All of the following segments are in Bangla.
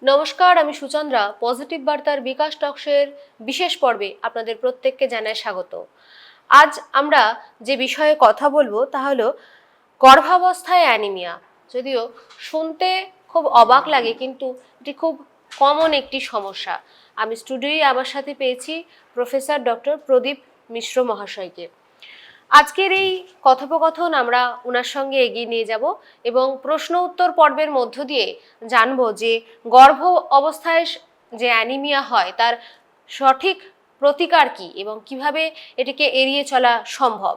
নমস্কার, আমি সুচন্দ্রা। পজিটিভ বার্তার বিকাশ টকসের বিশেষ পর্বে আপনাদের প্রত্যেককে জানাই স্বাগত। আজ আমরা যে বিষয়ে কথা বলবো তা হলো গর্ভাবস্থায় অ্যানিমিয়া। যদিও শুনতে খুব অবাক লাগে, কিন্তু এটি খুব কমন একটি সমস্যা। আমি স্টুডিওয়ে আমার সাথে পেয়েছি প্রফেসর ডক্টর প্রদীপ মিশ্র মহাশয়কে। আজকের এই কথোপকথন আমরা ওনার সঙ্গে এগিয়ে নিয়ে যাব এবং প্রশ্ন উত্তর পর্বের মধ্য দিয়ে জানবো যে গর্ভ অবস্থায় যে অ্যানিমিয়া হয় তার সঠিক প্রতিকার কি এবং কিভাবে এটিকে এড়িয়ে চলা সম্ভব।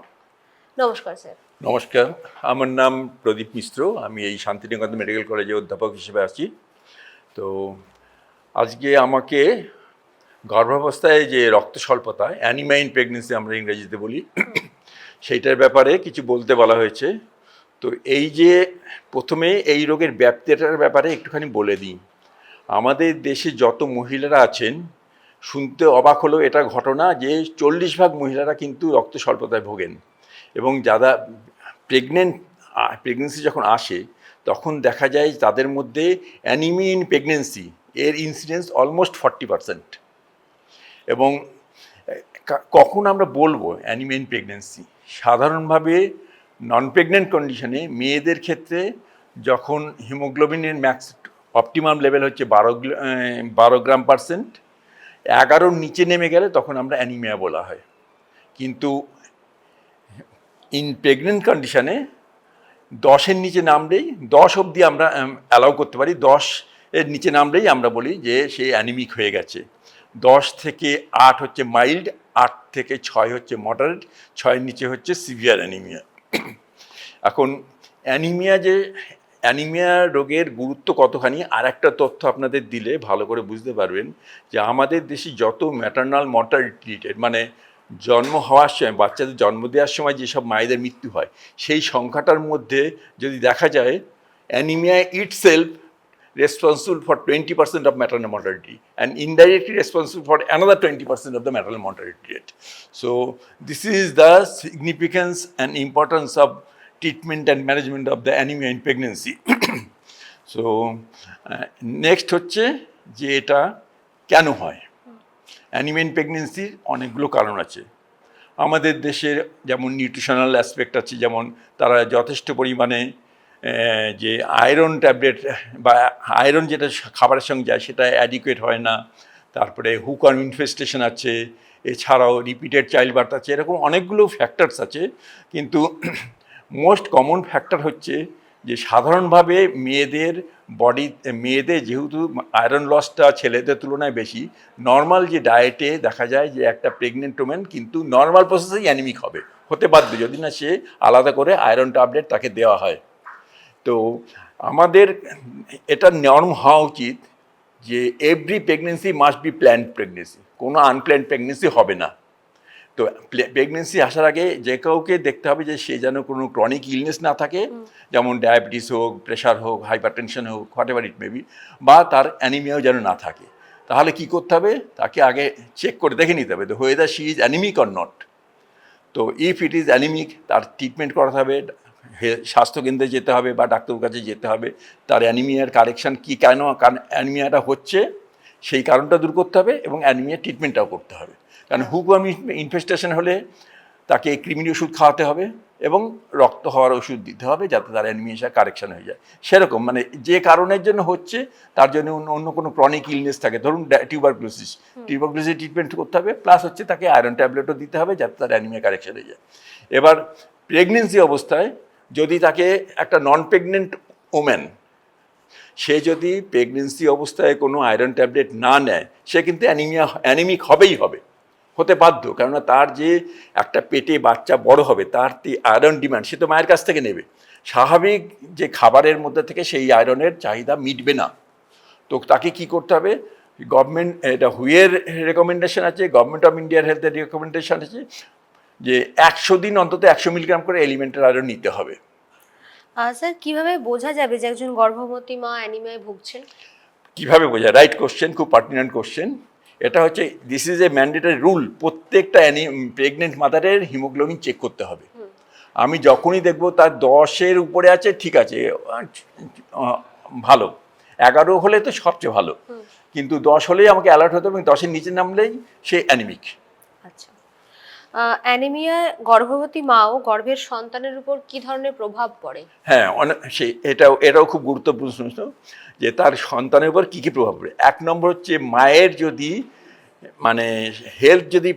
নমস্কার স্যার। নমস্কার, আমার নাম প্রদীপ মিশ্র। আমি এই শান্তিনিকেতন মেডিকেল কলেজে অধ্যাপক হিসেবে আছি। তো আজকে আমাকে গর্ভাবস্থায় যে রক্ত স্বল্পতা, অ্যানিমিয়া ইন প্রেগনেন্সি আমরা ইংরেজিতে বলি, সেইটার ব্যাপারে কিছু বলতে বলা হয়েছে। তো এই যে প্রথমে এই রোগের ব্যাপ্তিটার ব্যাপারে একটুখানি বলে দিই। আমাদের দেশে যত মহিলারা আছেন, শুনতে অবাক হলো এটা ঘটনা যে 40% মহিলারা কিন্তু রক্ত স্বল্পতায় ভোগেন। এবং যারা প্রেগনেন্সি যখন আসে তখন দেখা যায় তাদের মধ্যে অ্যানিমিয়া ইন প্রেগনেন্সি এর ইনসিডেন্স অলমোস্ট 40%। এবং কখন আমরা বলবো অ্যানিমিয়া ইন প্রেগনেন্সি? সাধারণভাবে নন প্রেগনেন্ট কন্ডিশনে মেয়েদের ক্ষেত্রে যখন হিমোগ্লোবিনের ম্যাক্স অপটিমাম লেভেল হচ্ছে 12 গ্রাম পারসেন্ট, 11-র নিচে নেমে গেলে তখন আমরা অ্যানিমিয়া বলা হয়। কিন্তু ইন প্রেগনেন্ট কন্ডিশনে 10-এর নিচে নামলেই, 10 অবধি আমরা অ্যালাউ করতে পারি, 10-এর নিচে নামলেই আমরা বলি যে সে অ্যানিমিক হয়ে গেছে। 10 থেকে 8 হচ্ছে মাইল্ড, 8 থেকে 6 হচ্ছে মডারেট, 6-এর নিচে হচ্ছে সিভিয়ার অ্যানিমিয়া। এখন অ্যানিমিয়া রোগের গুরুত্ব কতখানি আর একটা তথ্য আপনাদের দিলে ভালো করে বুঝতে পারবেন যে আমাদের দেশে যত ম্যাটার্নাল মর্টালিটি রেট, মানে জন্ম হওয়ার সময়, বাচ্চাদের জন্ম দেওয়ার সময় যেসব মায়েদের মৃত্যু হয়, সেই সংখ্যাটার মধ্যে যদি দেখা যায় anaemia itself responsible for 20% of maternal mortality and indirectly responsible for another 20% of the maternal mortality rate. So this is the significance and importance of treatment and management of the anemia in pregnancy. So next হচ্ছে যে এটা কেন হয়। অ্যানিমিয়া ইন প্রেগনেন্সির অনেকগুলো কারণ আছে। আমাদের দেশের যেমন নিউট্রিশনাল অ্যাসপেক্ট আছে, যেমন তারা যথেষ্ট পরিমাণে যে আয়রন ট্যাবলেট বা আয়রন যেটা খাবারের সঙ্গে যায় সেটা অ্যাডিকুয়েট হয় না। তারপরে হুকওয়ার্ম ইনফেস্টেশন আছে, এছাড়াও রিপিটেড চাইল্ড বার্থ আছে, এরকম অনেকগুলো ফ্যাক্টরস আছে। কিন্তু মোস্ট কমন ফ্যাক্টর হচ্ছে যে সাধারণভাবে মেয়েদের যেহেতু আয়রন লসটা ছেলেদের তুলনায় বেশি, নর্মাল যে ডায়েটে দেখা যায় যে একটা প্রেগনেন্ট ওমেন কিন্তু নর্মাল প্রসেসেই অ্যানিমিক হতে বাধ্য, যদি না সে আলাদা করে আয়রন ট্যাবলেট তাকে দেওয়া হয়। তো আমাদের এটা নর্ম হওয়া উচিত যে every pregnancy must be planned pregnancy, কোনো আনপ্ল্যান্ড প্রেগনেন্সি হবে না। তো প্রেগনেন্সি আসার আগে যে কাউকে দেখতে হবে যে সে যেন কোনো ক্রনিক ইলনেস না থাকে, যেমন ডায়াবেটিস হোক, প্রেশার হোক, হাইপারটেনশন হোক, হোয়াট এভার ইট মেবি, বা তার অ্যানিমিয়াও যেন না থাকে। তাহলে কি করতে হবে? তাকে আগে চেক করে দেখে নিতে হবে whether she is anaemic or not. তো ইফ ইট ইজ অ্যানিমিক, তার ট্রিটমেন্ট করাতে হবে, স্বাস্থ্যকেন্দ্রে যেতে হবে বা ডাক্তারের কাছে যেতে হবে। তার অ্যানিমিয়ার কারেকশান কী, কেন অ্যানিমিয়াটা হচ্ছে সেই কারণটা দূর করতে হবে এবং অ্যানিমিয়ার ট্রিটমেন্টটাও করতে হবে। কারণ হুকওয়ার্ম ইনফেস্টেশন হলে তাকে কৃমির ওষুধ খাওয়াতে হবে এবং রক্ত হওয়ার ওষুধ দিতে হবে যাতে তার অ্যানিমিয়া কারেকশান হয়ে যায়। সেরকম মানে যে কারণের জন্য হচ্ছে তার জন্য অন্য কোনো ক্রনিক ইলনেস থাকে, ধরুন টিউবারকুলোসিস ট্রিটমেন্ট করতে হবে, প্লাস হচ্ছে তাকে আয়রন ট্যাবলেটও দিতে হবে যাতে তার অ্যানিমিয়া কারেকশান হয়ে যায়। এবার প্রেগনেন্সি অবস্থায় যদি তাকে একটা নন প্রেগনেন্ট ওম্যান, সে যদি প্রেগনেন্সি অবস্থায় কোনো আয়রন ট্যাবলেট না নেয়, সে কিন্তু অ্যানিমিক হতে বাধ্য। কেননা তার যে একটা পেটে বাচ্চা বড় হবে, তার আয়রন ডিমান্ড সে তো মায়ের কাছ থেকে নেবে। স্বাভাবিক যে খাবারের মধ্যে থেকে সেই আয়রনের চাহিদা মিটবে না। তো তাকে কি করতে হবে? গভর্নমেন্ট, এটা হুয়ের রেকমেন্ডেশন আছে, গভর্নমেন্ট অফ ইন্ডিয়ার হেলথের রেকমেন্ডেশন আছে যে 100 দিন অন্তত 100 মিলিগ্রাম করে এলিমেন্টাল আয়রন নিতে হবে। স্যার, কিভাবে বোঝা যাবে যে একজন গর্ভবতী মা অ্যানিমিয়ায় ভুগছেন? কিভাবে বোঝা? রাইট কোশ্চেন, খুব পার্টিনেন্ট কোশ্চেন। এটা হচ্ছে this is a mandatory rule, প্রত্যেকটা প্রেগনেন্ট মাদারের হিমোগ্লোবিন চেক করতে হবে। আমি যখনই দেখবো তার 10-এর উপরে আছে, ঠিক আছে, ভালো, 11 হলে তো সবচেয়ে ভালো, কিন্তু 10 হলেই আমাকে অ্যালার্ট হতে হবে, এবং 10-এর নিচে নামলেই সে অ্যানিমিক। আচ্ছা, অ্যানিমিয়া গর্ভবতী মা ও গর্ভের সন্তানের উপর কি ধরনের প্রভাব পড়ে? হ্যাঁ, এটাও খুব গুরুত্বপূর্ণ প্রশ্ন, যে তার সন্তানের উপর কী কী প্রভাব পড়ে। 1 নম্বর হচ্ছে, মায়ের যদি মানে হেলথ যদি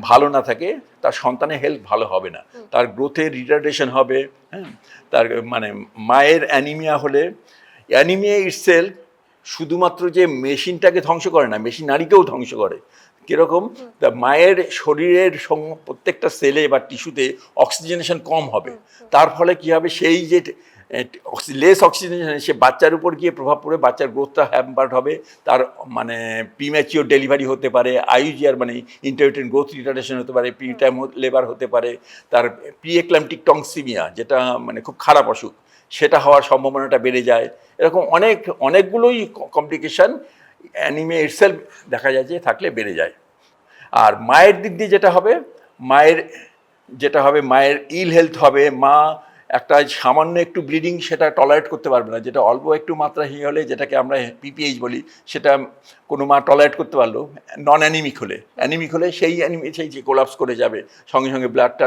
ভালো না থাকে, তার সন্তানের হেলথ ভালো হবে না, তার গ্রোথের রিটার্ডেশন হবে। হ্যাঁ, তার মানে মায়ের অ্যানিমিয়া হলে, অ্যানিমিয়া ইটসেলফ শুধুমাত্র যে মেশিনটাকে ধ্বংস করে না, মেশিন নারীকেও ধ্বংস করে। কীরকম? তা মায়ের শরীরের প্রত্যেকটা সেলে বা টিস্যুতে অক্সিজেনেশন কম হবে, তার ফলে কী হবে, সেই যে লেস অক্সিজেনেশন, সে বাচ্চার উপর গিয়ে প্রভাব পড়ে, বাচ্চার গ্রোথটা হ্যাম্পার্ড হবে, তার মানে প্রিম্যাচিওর ডেলিভারি হতে পারে, আইইউজিআর মানে ইন্টারউটেরিন গ্রোথ রিটার্ডেশন হতে পারে, প্রিটাইম লেবার হতে পারে, তার প্রিএক্লাম্পটিক টক্সিমিয়া, যেটা মানে খুব খারাপ অসুখ, সেটা হওয়ার সম্ভাবনাটা বেড়ে যায়। এরকম অনেকগুলোই কমপ্লিকেশান অ্যানিমিয়া ইটসেলফ দেখা যায় যে থাকলে বেড়ে যায়। আর মায়ের দিক দিয়ে যেটা হবে, মায়ের ইল হেলথ হবে। মা একটা সামান্য একটু ব্লিডিং সেটা টলারেট করতে পারবে না, যেটা অল্প একটু মাত্রা হলে, যেটাকে আমরা পিপিএইচ বলি, সেটা কোনো মা টলারেট করতে পারলো। নন অ্যানিমিক হলে সেই যে কোলাপস করে যাবে, সঙ্গে সঙ্গে ব্লাডটা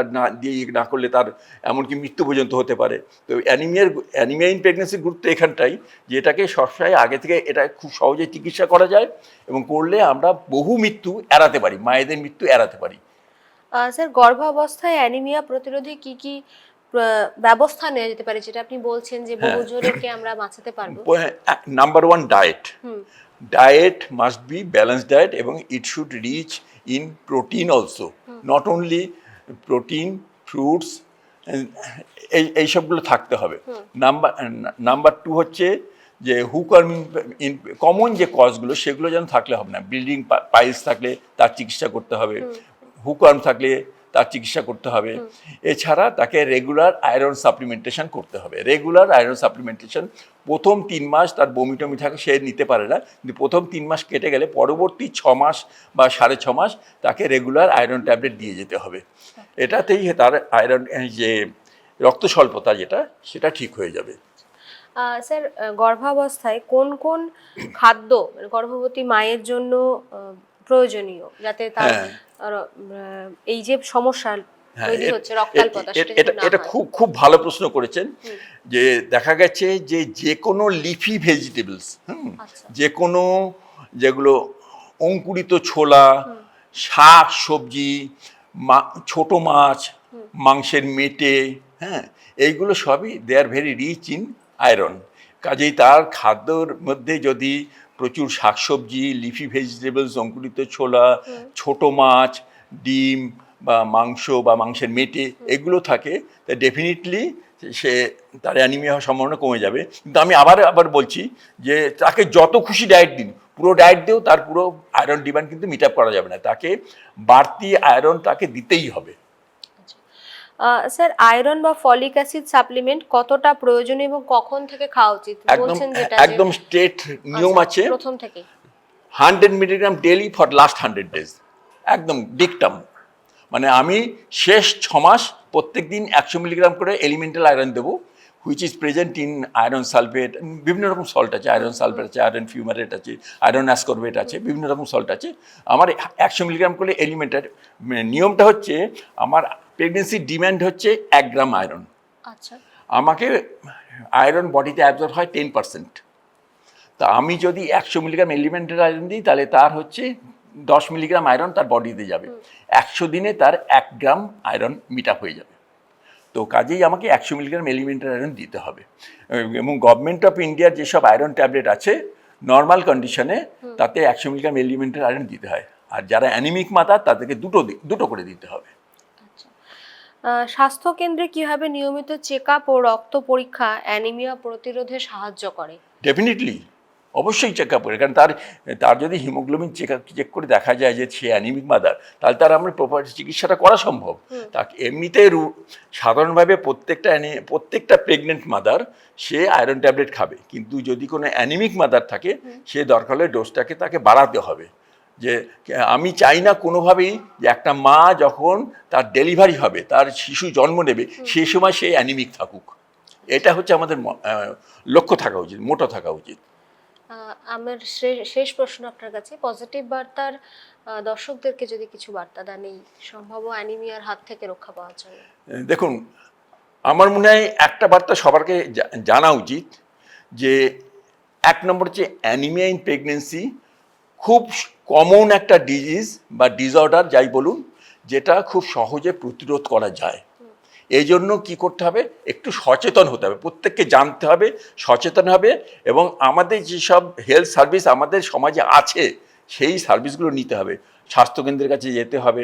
না করলে তার এমনকি মৃত্যু পর্যন্ত হতে পারে। তো অ্যানিমিয়া ইন প্রেগনেন্সির গুরুত্ব এখানটাই, যে এটাকে সবসময় আগে থেকে এটা খুব সহজে চিকিৎসা করা যায়, এবং করলে আমরা বহু মৃত্যু এড়াতে পারি, মায়েদের মৃত্যু এড়াতে পারি। স্যার, গর্ভাবস্থায় অ্যানিমিয়া প্রতিরোধে কি কি ব্যবস্থা নেওয়া যেতে পারে, যেটা আপনি বলছেন যে বহু জোরকে আমরা বাঁচাতে পারবো? Number 1, diet must be balance diet, এবং it should rich in protein also, not only protein, fruits, এইসবগুলো থাকতে হবে। নাম্বার 2 হচ্ছে যে ইন কমন যে কজগুলো, সেগুলো যেন থাকলে হবে না। ব্লিডিং পাইলস থাকলে তার চিকিৎসা করতে হবে, হুকওয়ার্ম থাকলে তার চিকিৎসা করতে হবে। এছাড়া তাকে রেগুলার আয়রন সাপ্লিমেন্টেশন করতে হবে। রেগুলার আয়রন সাপ্লিমেন্টেশন, প্রথম 3 মাস তার বমি টমি থাকে, সে নিতে পারে না, কিন্তু প্রথম 3 মাস কেটে গেলে পরবর্তী 6 মাস বা 6.5 মাস তাকে রেগুলার আয়রন ট্যাবলেট দিয়ে যেতে হবে। এটাতেই তার আয়রন যে রক্ত স্বল্পতা সেটা ঠিক হয়ে যাবে। স্যার, গর্ভাবস্থায় কোন কোন খাদ্য গর্ভবতী মায়ের জন্য প্রয়োজনীয়, যাতে তার এই যে সমস্যা তৈরি হচ্ছে রক্তাল্পতা, এটা খুব ভালো প্রশ্ন করেছেন। যে দেখা গেছে যে কোনো লিফি ভেজিটেবলস, যে কোনো যেগুলো অঙ্কুরিত ছোলা, শাক সবজি, ছোট মাছ, মাংসের মেটে, হ্যাঁ, এইগুলো সবই they are very rich in iron. কাজেই তার খাদ্যর মধ্যে যদি প্রচুর শাকসবজি, লিফি ভেজিটেবলস, অঙ্কুরিত ছোলা, ছোট মাছ, ডিম বা মাংস বা মাংসের মেটে এগুলো থাকে, তা ডেফিনেটলি তার অ্যানিমিয়া হওয়ার সম্ভাবনা কমে যাবে। কিন্তু আমি আবার বলছি যে তাকে যত খুশি ডায়েট দিন, পুরো ডায়েট দিয়েও তার পুরো আয়রন ডিমান্ড কিন্তু মিট আপ করা যাবে না, তাকে বাড়তি আয়রন তাকে দিতেই হবে। স্যার, আয়রন বা ফলিক অ্যাসিড সাপ্লিমেন্ট কতটা প্রয়োজনীয় এবং কখন থেকে খাওয়া উচিত? একদম স্ট্রেট নিয়ম আছে, প্রথম থেকে 100 milligram daily for last 100 days, একদম ডিকটাম। মানে আমি শেষ 6 মাস প্রত্যেক দিন 100 মিলিগ্রাম করে এলিমেন্টাল আয়রন দেবো, which is present in iron sulphate, বিভিন্ন রকম সল্ট আছে, আয়রন সালফেট আছে, আয়রন ফিউমারেট আছে, আয়রন অ্যাসকর্বেট আছে, বিভিন্ন রকম সল্ট আছে। আমার 100 মিলিগ্রাম করে এলিমেন্টাল, নিয়মটা হচ্ছে আমার প্রেগনেন্সির ডিম্যান্ড হচ্ছে 1 গ্রাম আয়রন। আচ্ছা, আমাকে আয়রন বডিতে অ্যাবজর্ব হয় 10%। তা আমি যদি 100 মিলিগ্রাম এলিমেন্টাল আয়রন দিই, তাহলে তার হচ্ছে 10 মিলিগ্রাম আয়রন তার বডিতে যাবে। 100 দিনে তার 1 গ্রাম আয়রন মিট আপ হয়ে যাবে। তো কাজেই আমাকে 100 মিলিগ্রাম এলিমেন্টাল আয়রন দিতে হবে। এবং গভর্নমেন্ট অফ ইন্ডিয়ার যেসব আয়রন ট্যাবলেট আছে নর্মাল কন্ডিশনে, তাতে 100 মিলিগ্রাম এলিমেন্টাল আয়রন দিতে হয়। আর যারা অ্যানিমিক মাতা, তাদেরকে দুটো করে দিতে হবে। স্বাস্থ্য কেন্দ্রে কিভাবে নিয়মিত চেক আপ ও রক্ত পরীক্ষা অ্যানিমিয়া প্রতিরোধে সাহায্য করে? ডেফিনেটলি, অবশ্যই চেক আপ করে, কারণ তার যদি হিমোগ্লোবিন চেক করে দেখা যায় যে সে অ্যানিমিক মাদার, তাহলে তার আমরা প্রপার চিকিৎসাটা করা সম্ভব। তাকে এমনিতে সাধারণভাবে প্রত্যেকটা প্রেগনেন্ট মাদার সে আয়রন ট্যাবলেট খাবে, কিন্তু যদি কোনো অ্যানিমিক মাদার থাকে, সে দরকার হলে ডোজটাকে তাকে বাড়াতে হবে। যে আমি চাই না কোনোভাবেই যে একটা মা যখন তার ডেলিভারি হবে, তার শিশু জন্ম নেবে, সেই সময় সে অ্যানিমিক থাকুক। এটা হচ্ছে আমাদের লক্ষ্য থাকা উচিত, মোটো থাকা উচিত। আমার শেষ প্রশ্ন আপনার কাছে, পজিটিভ বার্তার দর্শকদেরকে যদি কিছু বার্তা দেন এই সম্ভাব্য অ্যানিমিয়ার হাত থেকে রক্ষা পাওয়ার জন্য। দেখুন, আমার মনে হয় একটা বার্তা সবারকে জানা উচিত যে 1 নম্বর হচ্ছে অ্যানিমিয়া ইন প্রেগনেন্সি খুব কমন একটা ডিজিজ বা ডিসঅর্ডার যাই বলুন, যেটা খুব সহজে প্রতিরোধ করা যায়। এই জন্য কী করতে হবে, একটু সচেতন হতে হবে, প্রত্যেককে জানতে হবে, সচেতন হবে, এবং আমাদের যেসব হেলথ সার্ভিস আমাদের সমাজে আছে সেই সার্ভিসগুলো নিতে হবে। স্বাস্থ্যকেন্দ্রের কাছে যেতে হবে,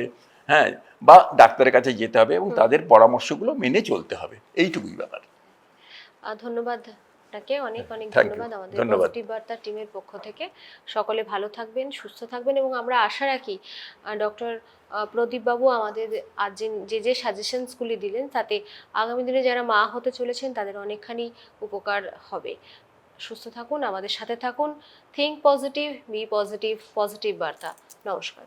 হ্যাঁ, বা ডাক্তারের কাছে যেতে হবে, এবং তাদের পরামর্শগুলো মেনে চলতে হবে, এইটুকুই ব্যাপার। ধন্যবাদ আপনাকে, অনেক অনেক Thank you. ধন্যবাদ আমাদের ধন্যবাদ। পজিটিভ বার্তা টিমের পক্ষ থেকে। সকলে ভালো থাকবেন, সুস্থ থাকবেন, এবং আমরা আশা রাখি ডক্টর প্রদীপ বাবু আমাদের আজ যে সাজেশনসগুলি দিলেন তাতে আগামী দিনে যারা মা হতে চলেছেন তাদের অনেকখানি উপকার হবে। সুস্থ থাকুন, আমাদের সাথে থাকুন। Think positive, be positive, positive বার্তা। নমস্কার।